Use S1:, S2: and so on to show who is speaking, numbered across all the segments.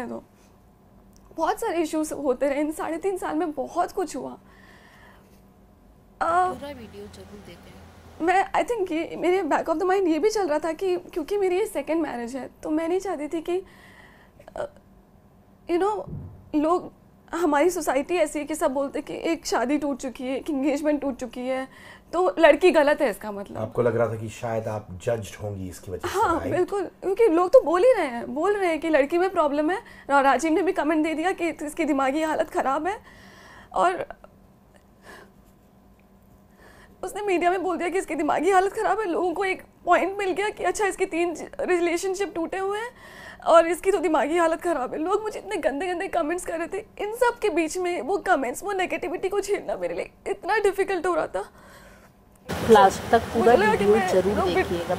S1: करने दो। बहुत सारे इश्यूज होते रहे इन 3.5 साल में, बहुत कुछ हुआ।
S2: पूरा वीडियो जरूर देखें।
S1: मैं आई थिंक ये मेरे बैक ऑफ द माइंड ये भी चल रहा था कि क्योंकि मेरी ये सेकंड मैरिज है, तो मैं नहीं चाहती थी कि यू नो लोग, हमारी सोसाइटी ऐसी है कि सब बोलते कि एक शादी टूट चुकी है, एक इंगेजमेंट टूट चुकी है तो लड़की गलत है, इसका मतलब।
S3: आपको लग रहा था कि शायद आप जज्ड होंगी इसकी वजह से?
S1: हाँ बिल्कुल, क्योंकि लोग तो बोल रहे हैं कि लड़की में प्रॉब्लम है। और राजीव ने भी कमेंट दे दिया कि इसकी दिमागी हालत ख़राब है, और उसने मीडिया में बोल दिया कि इसकी दिमागी हालत ख़राब है। लोगों को एक पॉइंट मिल गया कि अच्छा इसकी 3 रिलेशनशिप टूटे हुए हैं और इसकी तो दिमागी हालत ख़राब है। लोग मुझे इतने गंदे गंदे कमेंट्स कर रहे थे। इन सब के बीच में वो कमेंट्स, वो नेगेटिविटी को झेलना मेरे लिए इतना डिफ़िकल्ट हो रहा था।
S4: लास्ट तक पूरा वीडियो जरूर देखिएगा।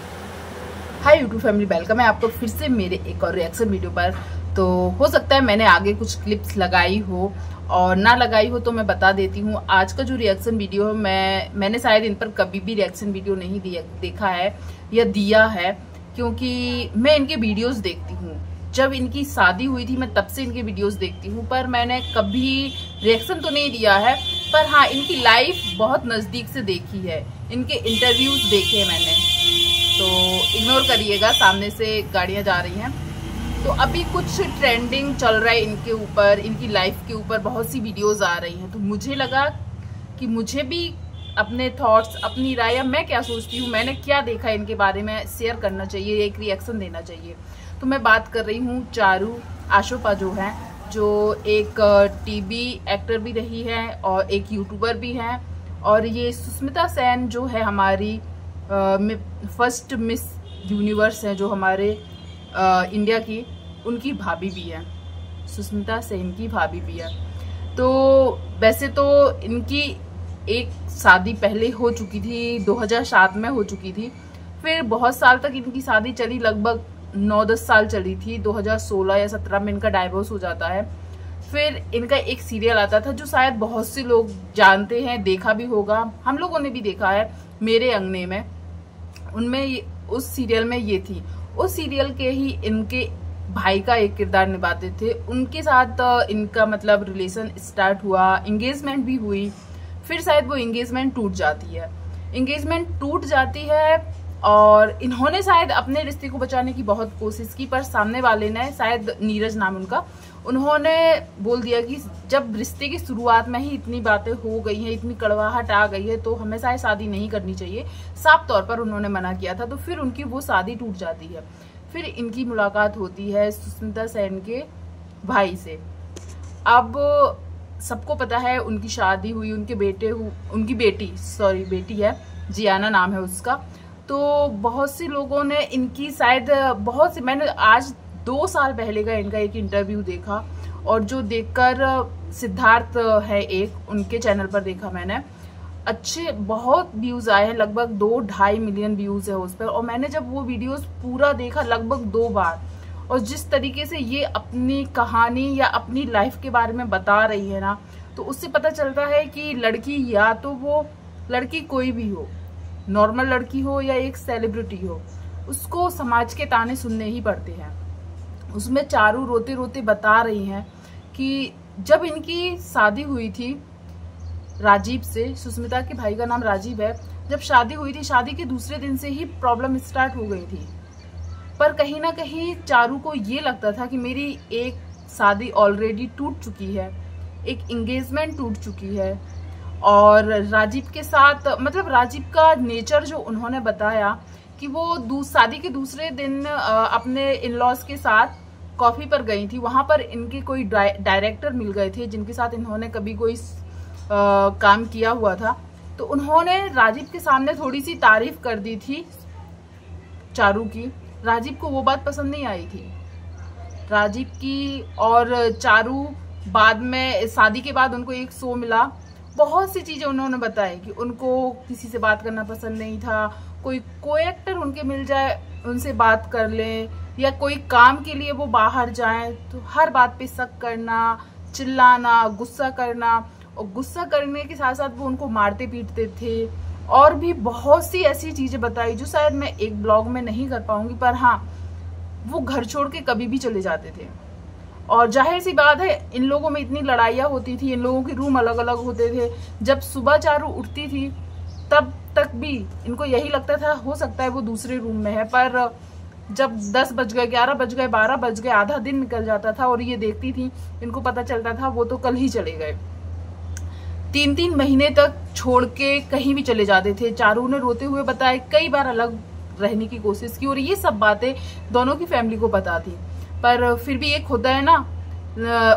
S5: हाय यूट्यूब फैमिली, वेलकम है आपको फिर से मेरे एक और रिएक्शन वीडियो पर। तो हो सकता है मैंने आगे कुछ क्लिप्स लगाई हो और ना लगाई हो, तो मैं बता देती हूँ। आज का जो रिएक्शन वीडियो है, मैंने शायद इन पर कभी भी रिएक्शन वीडियो नहीं देखा है या दिया है, क्योंकि मैं इनके वीडियोस देखती हूँ। जब इनकी शादी हुई थी मैं तब से इनके वीडियोस देखती हूँ, पर मैंने कभी रिएक्शन तो नहीं दिया है। पर हाँ, इनकी लाइफ बहुत नज़दीक से देखी है, इनके इंटरव्यूज देखे हैं मैंने, तो इग्नोर करिएगा, सामने से गाड़ियाँ जा रही हैं। तो अभी कुछ ट्रेंडिंग चल रहा है इनके ऊपर, इनकी लाइफ के ऊपर बहुत सी वीडियोस आ रही हैं। तो मुझे लगा कि मुझे भी अपने थॉट्स, अपनी राय, मैं क्या सोचती हूँ, मैंने क्या देखा इनके बारे में शेयर करना चाहिए, एक रिएक्शन देना चाहिए। तो मैं बात कर रही हूँ चारू आशोपा जो है, जो एक टीवी एक्टर भी रही है और एक यूट्यूबर भी है। और ये सुष्मिता सेन जो है हमारी फर्स्ट मिस यूनिवर्स है जो हमारे इंडिया की, उनकी भाभी भी है, सुष्मिता सेन की भाभी भी है। तो वैसे तो इनकी एक शादी पहले हो चुकी थी, 2007 में हो चुकी थी। फिर बहुत साल तक इनकी शादी चली, लगभग 9-10 साल चली थी। 2016 या 17 में इनका डाइवोर्स हो जाता है। फिर इनका एक सीरियल आता था जो शायद बहुत से लोग जानते हैं, देखा भी होगा, हम लोगों ने भी देखा है, मेरे अंगने में। उनमें उस सीरियल में ये थी, उस सीरियल के ही इनके भाई का एक किरदार निभाते थे। उनके साथ इनका मतलब रिलेशन स्टार्ट हुआ, एंगेजमेंट भी हुई। फिर शायद वो एंगेजमेंट टूट जाती है और इन्होंने शायद अपने रिश्ते को बचाने की बहुत कोशिश की, पर सामने वाले ने, शायद नीरज नाम उनका, उन्होंने बोल दिया कि जब रिश्ते की शुरुआत में ही इतनी बातें हो गई हैं, इतनी कड़वाहट आ गई है, तो हमें शायद शादी नहीं करनी चाहिए। साफ तौर पर उन्होंने मना किया था। तो फिर उनकी वो शादी टूट जाती है। फिर इनकी मुलाकात होती है सुष्मिता सेन के भाई से। अब सबको पता है उनकी शादी हुई, उनकी बेटी है, जियाना नाम है उसका। तो बहुत से लोगों ने इनकी शायद मैंने आज 2 साल पहले का इनका एक इंटरव्यू देखा, और जो देखकर सिद्धार्थ है एक, उनके चैनल पर देखा मैंने, अच्छे बहुत व्यूज आए हैं, लगभग 2-2.5 मिलियन व्यूज है उस पर। और मैंने जब वो वीडियोस पूरा देखा लगभग 2 बार, और जिस तरीके से ये अपनी कहानी या अपनी लाइफ के बारे में बता रही है ना, तो उससे पता चलता है कि लड़की, या तो वो लड़की कोई भी हो, नॉर्मल लड़की हो या एक सेलिब्रिटी हो, उसको समाज के ताने सुनने ही पड़ते हैं। उसमें चारू रोते रोते बता रही हैं कि जब इनकी शादी हुई थी राजीव से, सुष्मिता के भाई का नाम राजीव है, जब शादी हुई थी, शादी के दूसरे दिन से ही प्रॉब्लम स्टार्ट हो गई थी। पर कहीं ना कहीं चारू को ये लगता था कि मेरी एक शादी ऑलरेडी टूट चुकी है, एक एंगेजमेंट टूट चुकी है। और राजीव के साथ, मतलब राजीव का नेचर जो उन्होंने बताया कि वो शादी के दूसरे दिन अपने इन लॉज के साथ कॉफी पर गई थी। वहां पर इनके कोई डायरेक्टर मिल गए थे जिनके साथ इन्होंने कभी कोई काम किया हुआ था। तो उन्होंने राजीव के सामने थोड़ी सी तारीफ कर दी थी चारू की। राजीव को वो बात पसंद नहीं आई थी राजीव की। और चारू बाद में, शादी के बाद उनको एक शो मिला, बहुत सी चीजें उन्होंने बताई कि उनको किसी से बात करना पसंद नहीं था, कोई एक्टर उनके मिल जाए उनसे बात कर लें, या कोई काम के लिए वो बाहर जाएं तो हर बात पे शक करना, चिल्लाना, गुस्सा करना, और गुस्सा करने के साथ साथ वो उनको मारते पीटते थे। और भी बहुत सी ऐसी चीजें बताई जो शायद मैं एक ब्लॉग में नहीं कर पाऊंगी, पर हाँ, वो घर छोड़ के कभी भी चले जाते थे। और जाहिर सी बात है इन लोगों में इतनी लड़ाइयाँ होती थी, इन लोगों के रूम अलग अलग होते थे। जब सुबह चारू उठती थी तब तक भी इनको यही लगता था हो सकता है वो दूसरे रूम में है, पर जब 10 बज गए, 11 बज गए, 12 बज गए, आधा दिन निकल जाता था और ये देखती थी, इनको पता चलता था वो तो कल ही चले गए। 3-3 महीने तक छोड़ के कहीं भी चले जाते थे। चारू ने रोते हुए बताया कई बार अलग रहने की कोशिश की और ये सब बातें दोनों की फैमिली को पता थी, पर फिर भी एक होता है ना,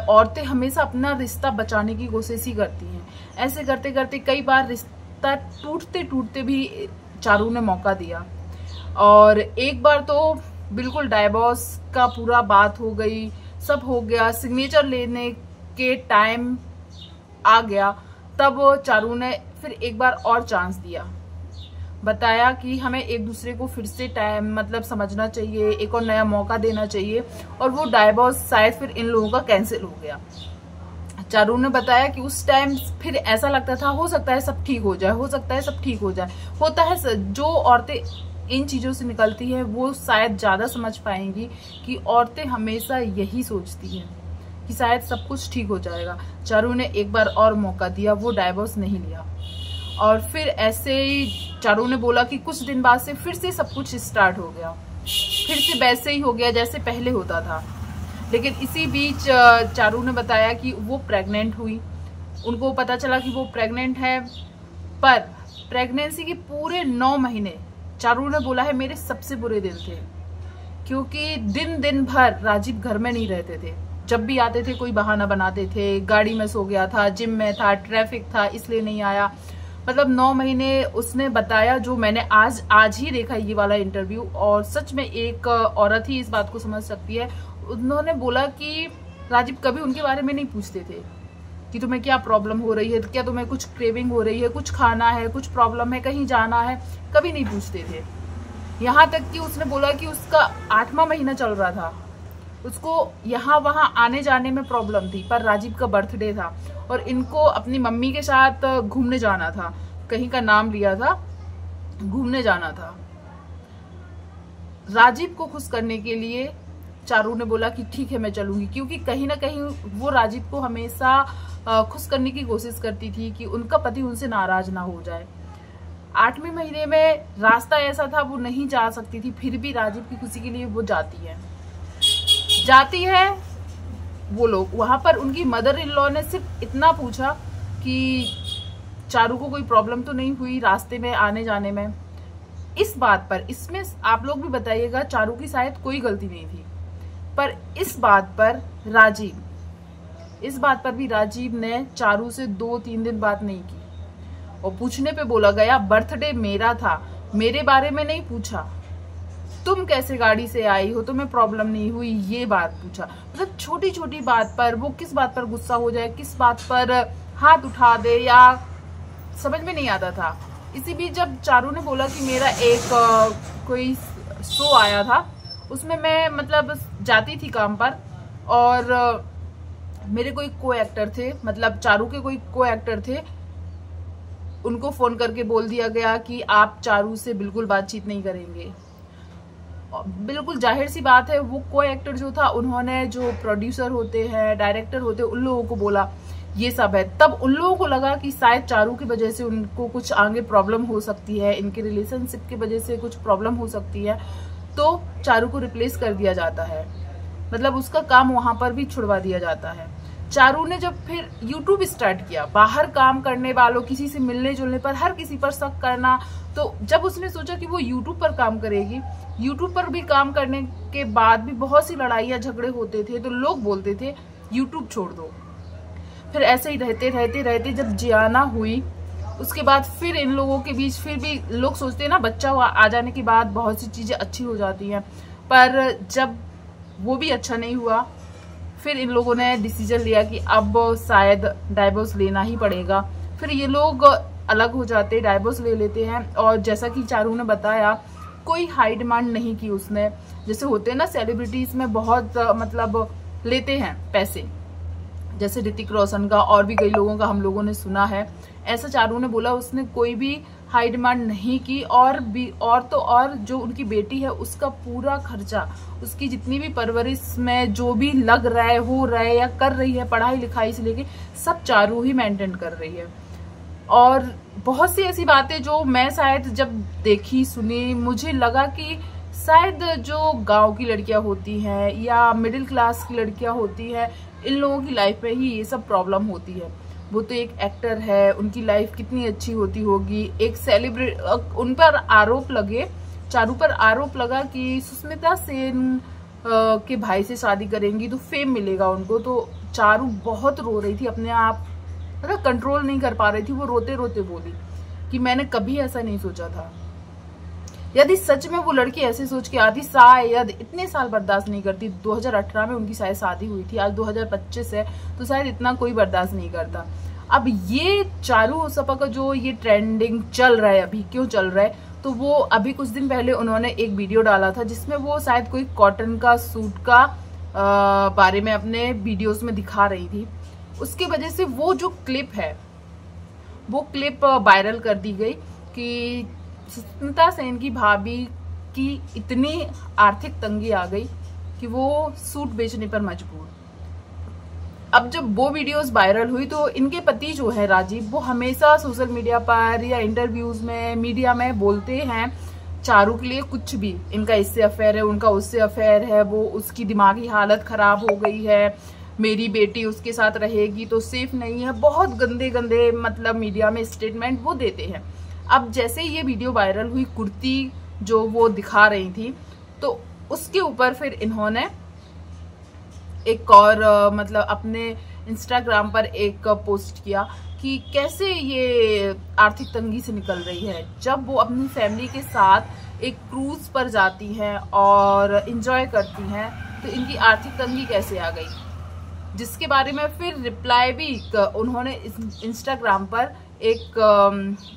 S5: औरतें हमेशा अपना रिश्ता बचाने की कोशिश ही करती हैं। ऐसे करते करते कई बार रिश्ता टूटते टूटते भी चारू ने मौका दिया और एक बार तो बिल्कुल डाइवोर्स का पूरा बात हो गई, सब हो गया, सिग्नेचर लेने के टाइम आ गया, तब चारू ने फिर एक बार और चांस दिया, बताया कि हमें एक दूसरे को फिर से टाइम मतलब समझना चाहिए, एक और नया मौका देना चाहिए, और वो डाइवोर्स शायद फिर इन लोगों का कैंसिल हो गया। चारू ने बताया कि उस टाइम फिर ऐसा लगता था हो सकता है सब ठीक हो जाए, हो सकता है सब ठीक हो जाए। होता है, जो औरतें इन चीजों से निकलती है वो शायद ज्यादा समझ पाएंगी कि औरतें हमेशा यही सोचती हैं कि शायद सब कुछ ठीक हो जाएगा। चारू ने एक बार और मौका दिया, वो डाइवोर्स नहीं लिया और फिर ऐसे ही चारू ने बोला कि कुछ दिन बाद से फिर से सब कुछ स्टार्ट हो गया, फिर से वैसे ही हो गया जैसे पहले होता था। लेकिन इसी बीच चारू ने बताया कि वो प्रेग्नेंट हुई, उनको पता चला कि वो प्रेग्नेंट है, पर प्रेगनेंसी के पूरे 9 महीने चारू ने बोला है मेरे सबसे बुरे दिन थे, क्योंकि दिन भर राजीव घर में नहीं रहते थे। जब भी आते थे कोई बहाना बनाते थे, गाड़ी में सो गया था, जिम में था, ट्रैफिक था इसलिए नहीं आया। मतलब 9 महीने उसने बताया, जो मैंने आज ही देखा ये वाला इंटरव्यू, और सच में एक औरत ही इस बात को समझ सकती है। उन्होंने बोला कि राजीव कभी उनके बारे में नहीं पूछते थे कि तुम्हें क्या प्रॉब्लम हो रही है, क्या तुम्हें कुछ क्रेविंग हो रही है, कुछ खाना है, कुछ प्रॉब्लम है, कहीं जाना है, कभी नहीं पूछते थे। यहाँ तक कि उसने बोला कि उसका 8वां महीना चल रहा था, उसको यहाँ वहाँ आने जाने में प्रॉब्लम थी, पर राजीव का बर्थडे था और इनको अपनी मम्मी के साथ घूमने जाना था, कहीं का नाम लिया था, घूमने जाना था। राजीव को खुश करने के लिए चारू ने बोला कि ठीक है मैं चलूंगी, क्योंकि कहीं ना कहीं वो राजीव को हमेशा खुश करने की कोशिश करती थी कि उनका पति उनसे नाराज ना हो जाए। 8वें महीने में रास्ता ऐसा था वो नहीं जा सकती थी, फिर भी राजीव की खुशी के लिए वो जाती है। वो लोग वहां पर उनकी मदर इन लॉ ने सिर्फ इतना पूछा कि चारू को कोई प्रॉब्लम तो नहीं हुई रास्ते में आने जाने में। इस बात पर, इसमें आप लोग भी बताइएगा, चारू की शायद कोई गलती नहीं थी, पर इस बात पर भी राजीव ने चारू से 2-3 दिन बात नहीं की और पूछने पे बोला गया बर्थडे मेरा था, मेरे बारे में नहीं पूछा, तुम कैसे गाड़ी से आई हो, तुम्हें प्रॉब्लम नहीं हुई, ये बात पूछा। मतलब छोटी छोटी बात पर वो किस बात पर गुस्सा हो जाए, किस बात पर हाथ उठा दे, या समझ में नहीं आता था। इसी बीच जब चारू ने बोला कि मेरा एक कोई शो आया था, उसमें मैं मतलब जाती थी काम पर, और मेरे कोई को एक्टर थे, मतलब चारू के कोई को एक्टर थे, उनको फोन करके बोल दिया गया कि आप चारू से बिल्कुल बातचीत नहीं करेंगे। बिल्कुल जाहिर सी बात है, वो को एक्टर जो था, उन्होंने जो प्रोड्यूसर होते हैं, डायरेक्टर होते हैं, उन लोगों को बोला ये सब है। तब उन लोगों को लगा कि शायद चारू की वजह से उनको कुछ आगे प्रॉब्लम हो सकती है, इनके रिलेशनशिप की वजह से कुछ प्रॉब्लम हो सकती है, तो चारू को रिप्लेस कर दिया जाता है, मतलब उसका काम वहां पर भी छुड़वा दिया जाता है। चारू ने जब फिर YouTube स्टार्ट किया, बाहर काम करने वालों, किसी से मिलने जुलने पर, हर किसी पर शक करना, तो जब उसने सोचा कि वो YouTube पर काम करेगी, YouTube पर भी काम करने के बाद भी बहुत सी लड़ाइयाँ झगड़े होते थे, तो लोग बोलते थे YouTube छोड़ दो। फिर ऐसे ही रहते जब जियाना हुई, उसके बाद फिर इन लोगों के बीच, फिर भी लोग सोचते हैं ना बच्चा आ जाने के बाद बहुत सी चीजें अच्छी हो जाती हैं, पर जब वो भी अच्छा नहीं हुआ, फिर इन लोगों ने डिसीजन लिया कि अब शायद डाइवोर्स लेना ही पड़ेगा। फिर ये लोग अलग हो जाते, डाइवोर्स ले लेते हैं, और जैसा कि चारू ने बताया, कोई हाई डिमांड नहीं की उसने, जैसे होते हैं ना सेलिब्रिटीज में बहुत मतलब लेते हैं पैसे, जैसे ऋतिक रोशन का और भी कई लोगों का हम लोगों ने सुना है। ऐसा चारू ने बोला उसने कोई भी हाई डिमांड नहीं की, और जो उनकी बेटी है उसका पूरा खर्चा, उसकी जितनी भी परवरिश में जो भी लग रहा है, हो रहा है या कर रही है, पढ़ाई लिखाई से लेके सब चारू ही मेंटेन कर रही है। और बहुत सी ऐसी बातें जो मैं शायद जब देखी सुनी, मुझे लगा कि शायद जो गांव की लड़कियां होती हैं या मिडिल क्लास की लड़कियां होती हैं, इन लोगों की लाइफ में ही ये सब प्रॉब्लम होती है। वो तो एक एक्टर है, उनकी लाइफ कितनी अच्छी होती होगी। एक सेलिब्रिटी, उन पर आरोप लगे, चारू पर आरोप लगा कि सुष्मिता सेन के भाई से शादी करेंगी तो फेम मिलेगा उनको। तो चारू बहुत रो रही थी, अपने आप मतलब कंट्रोल नहीं कर पा रही थी। वो रोते रोते बोली कि मैंने कभी ऐसा नहीं सोचा था। यदि सच में वो लड़की ऐसे सोच के आती, शायद इतने साल बर्दाश्त नहीं करती। 2018 में उनकी शायद शादी हुई थी, आज 2025 है, तो शायद इतना कोई बर्दाश्त नहीं करता। अब ये चारू होसपा का जो ये ट्रेंडिंग चल रहा है, अभी क्यों चल रहा है, तो वो अभी कुछ दिन पहले उन्होंने एक वीडियो डाला था जिसमें वो शायद कोई कॉटन का सूट का बारे में अपने वीडियोस में दिखा रही थी। उसकी वजह से वो जो क्लिप है वो क्लिप वायरल कर दी गई कि सुष्मिता सेन की भाभी की इतनी आर्थिक तंगी आ गई कि वो सूट बेचने पर मजबूर। अब जब वो वीडियोस वायरल हुई तो इनके पति जो है राजीव, वो हमेशा सोशल मीडिया पर या इंटरव्यूज में, मीडिया में बोलते हैं चारू के लिए कुछ भी, इनका इससे अफेयर है, उनका उससे अफेयर है, वो उसकी दिमागी हालत खराब हो गई है, मेरी बेटी उसके साथ रहेगी तो सेफ नहीं है। बहुत गंदे गंदे मतलब मीडिया में स्टेटमेंट वो देते हैं। अब जैसे ये वीडियो वायरल हुई, कुर्ती जो वो दिखा रही थी, तो उसके ऊपर फिर इन्होंने एक और मतलब अपने इंस्टाग्राम पर एक पोस्ट किया कि कैसे ये आर्थिक तंगी से निकल रही है। जब वो अपनी फैमिली के साथ एक क्रूज पर जाती हैं और एंजॉय करती हैं तो इनकी आर्थिक तंगी कैसे आ गई, जिसके बारे में फिर रिप्लाई भी उन्होंने इंस्टाग्राम पर एक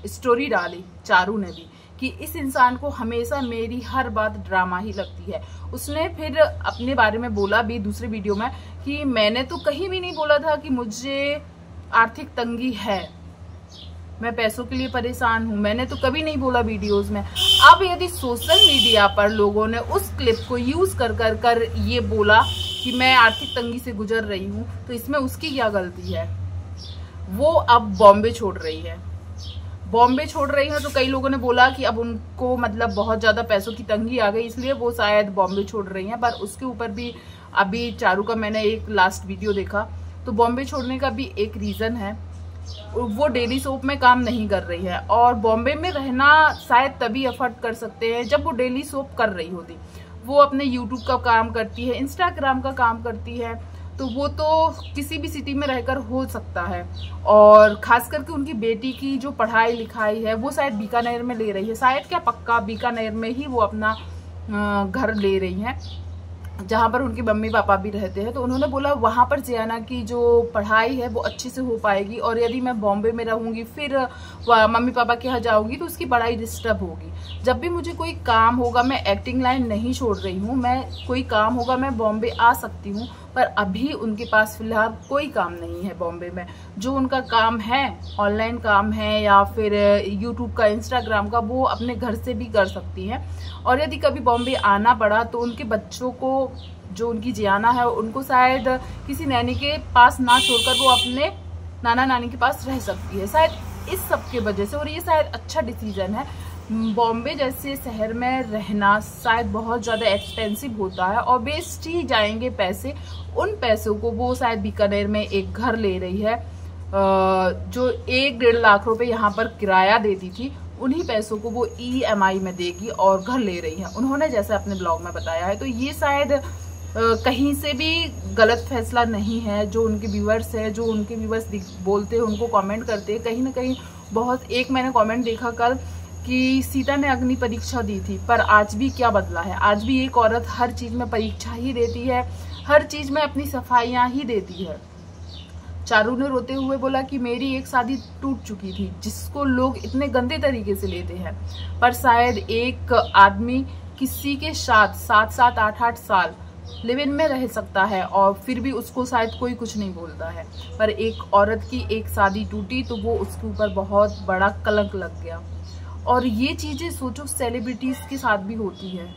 S5: स्टोरी डाली चारू ने भी कि इस इंसान को हमेशा मेरी हर बात ड्रामा ही लगती है। उसने फिर अपने बारे में बोला भी दूसरे वीडियो में कि मैंने तो कहीं भी नहीं बोला था कि मुझे आर्थिक तंगी है, मैं पैसों के लिए परेशान हूं, मैंने तो कभी नहीं बोला वीडियोस में। अब यदि सोशल मीडिया पर लोगों ने उस क्लिप को यूज कर ये बोला कि मैं आर्थिक तंगी से गुजर रही हूं, तो इसमें उसकी क्या गलती है। वो अब बॉम्बे छोड़ रही है, बॉम्बे छोड़ रही है, तो कई लोगों ने बोला कि अब उनको मतलब बहुत ज्यादा पैसों की तंगी आ गई इसलिए वो शायद बॉम्बे छोड़ रही हैं। पर उसके ऊपर भी अभी चारू का मैंने एक लास्ट वीडियो देखा, तो बॉम्बे छोड़ने का भी एक रीजन है, वो डेली सोप में काम नहीं कर रही है। और बॉम्बे में रहना शायद तभी अफोर्ड कर सकते हैं जब वो डेली सोप कर रही होती। वो अपने यूट्यूब का काम करती है, इंस्टाग्राम का काम करती है, तो वो तो किसी भी सिटी में रहकर हो सकता है। और खास करके उनकी बेटी की जो पढ़ाई लिखाई है वो शायद बीकानेर में ले रही है, शायद क्या पक्का बीकानेर में ही वो अपना घर ले रही है जहाँ पर उनके मम्मी पापा भी रहते हैं। तो उन्होंने बोला वहाँ पर जियाना की जो पढ़ाई है वो अच्छे से हो पाएगी, और यदि मैं बॉम्बे में रहूँगी फिर मम्मी पापा के यहाँ जाऊँगी तो उसकी पढ़ाई डिस्टर्ब होगी। जब भी मुझे कोई काम होगा, मैं एक्टिंग लाइन नहीं छोड़ रही हूँ, मैं कोई काम होगा मैं बॉम्बे आ सकती हूँ, पर अभी उनके पास फिलहाल कोई काम नहीं है बॉम्बे में। जो उनका काम है, ऑनलाइन काम है या फिर यूट्यूब का, इंस्टाग्राम का, वो अपने घर से भी कर सकती हैं। और यदि कभी बॉम्बे आना पड़ा तो उनके बच्चों को, जो उनकी जियाना है, उनको शायद किसी नैनी के पास ना छोड़कर वो अपने नाना नानी के पास रह सकती है, शायद इस सब के वजह से। और ये शायद अच्छा डिसीजन है। बॉम्बे जैसे शहर में रहना शायद बहुत ज़्यादा एक्सपेंसिव होता है और वेस्ट ही जाएंगे पैसे। उन पैसों को वो शायद बीकानेर में एक घर ले रही है, जो 1-1.5 लाख रुपए यहाँ पर किराया देती थी, उन्हीं पैसों को वो EMI में देगी और घर ले रही है, उन्होंने जैसे अपने ब्लॉग में बताया है। तो ये शायद कहीं से भी गलत फैसला नहीं है। जो उनके व्यूअर्स है, जो उनके व्यूअर्स बोलते हैं, उनको कमेंट करते हैं, कहीं ना कहीं बहुत। एक मैंने कमेंट देखा कल कि सीता ने अग्नि परीक्षा दी थी, पर आज भी क्या बदला है। आज भी एक औरत हर चीज में परीक्षा ही देती है, हर चीज में अपनी सफाइयां ही देती है। चारू ने रोते हुए बोला कि मेरी एक शादी टूट चुकी थी, जिसको लोग इतने गंदे तरीके से लेते हैं, पर शायद एक आदमी किसी के साथ 7-7, 8-8 साल लिव इन में रह सकता है और फिर भी उसको शायद कोई कुछ नहीं बोलता है, पर एक औरत की एक शादी टूटी तो वो उसके ऊपर बहुत बड़ा कलंक लग गया। और ये चीज़ें सोचो सेलिब्रिटीज़ के साथ भी होती है,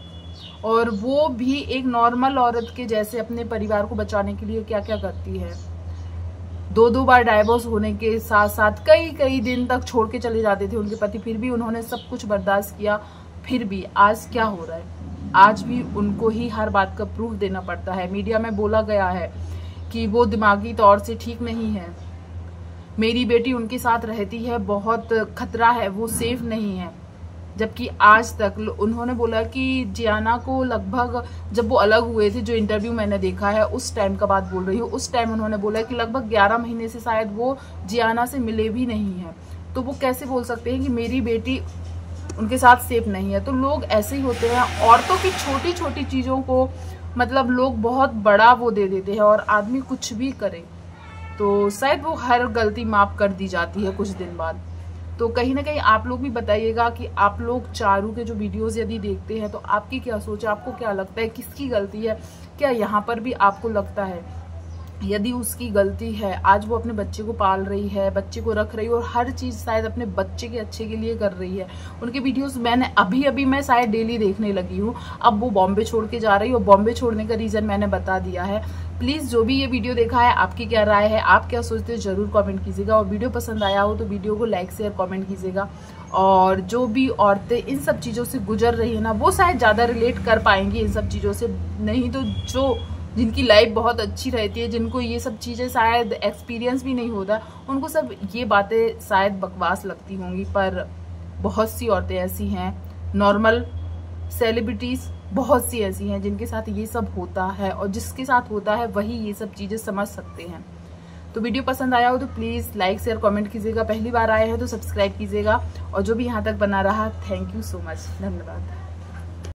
S5: और वो भी एक नॉर्मल औरत के जैसे अपने परिवार को बचाने के लिए क्या क्या करती है। 2 बार डाइवोर्स होने के साथ साथ कई दिन तक छोड़ के चले जाते थे उनके पति, फिर भी उन्होंने सब कुछ बर्दाश्त किया। फिर भी आज क्या हो रहा है, आज भी उनको ही हर बात का प्रूफ देना पड़ता है। मीडिया में बोला गया है कि वो दिमागी तौर से ठीक नहीं है, मेरी बेटी उनके साथ रहती है, बहुत खतरा है, वो सेफ नहीं है। जबकि आज तक उन्होंने बोला कि जियाना को लगभग, जब वो अलग हुए थे, जो इंटरव्यू मैंने देखा है उस टाइम का बात बोल रही हूँ, उस टाइम उन्होंने बोला कि लगभग 11 महीने से शायद वो जियाना से मिले भी नहीं है। तो वो कैसे बोल सकते हैं कि मेरी बेटी उनके साथ सेफ नहीं है। तो लोग ऐसे ही होते हैं, औरतों की छोटी छोटी चीज़ों को मतलब लोग बहुत बड़ा वो दे देते हैं, और आदमी कुछ भी करे तो शायद वो हर गलती माफ़ कर दी जाती है कुछ दिन बाद। तो कहीं ना कहीं आप लोग भी बताइएगा कि आप लोग चारू के जो वीडियोस यदि देखते हैं तो आपकी क्या सोच है, आपको क्या लगता है, किसकी गलती है? क्या यहाँ पर भी आपको लगता है यदि उसकी गलती है, आज वो अपने बच्चे को पाल रही है, बच्चे को रख रही है और हर चीज़ शायद अपने बच्चे के अच्छे के लिए कर रही है। उनके वीडियोस मैंने अभी मैं शायद डेली देखने लगी हूँ। अब वो बॉम्बे छोड़ के जा रही है और बॉम्बे छोड़ने का रीज़न मैंने बता दिया है। प्लीज़ जो भी ये वीडियो देखा है, आपकी क्या राय है, आप क्या सोचते हो, ज़रूर कमेंट कीजिएगा। और वीडियो पसंद आया हो तो वीडियो को लाइक शेयर कमेंट कीजिएगा। और जो भी औरतें इन सब चीज़ों से गुजर रही है ना, वो शायद ज़्यादा रिलेट कर पाएंगी इन सब चीज़ों से, नहीं तो जो जिनकी लाइफ बहुत अच्छी रहती है, जिनको ये सब चीज़ें शायद एक्सपीरियंस भी नहीं होता, उनको सब ये बातें शायद बकवास लगती होंगी। पर बहुत सी औरतें ऐसी हैं, नॉर्मल सेलिब्रिटीज़ बहुत सी ऐसी हैं जिनके साथ ये सब होता है, और जिसके साथ होता है वही ये सब चीज़ें समझ सकते हैं। तो वीडियो पसंद आया हो तो प्लीज़ लाइक शेयर कमेंट कीजिएगा। पहली बार आए हैं तो सब्सक्राइब कीजिएगा, और जो भी यहाँ तक बना रहा, थैंक यू सो मच, धन्यवाद।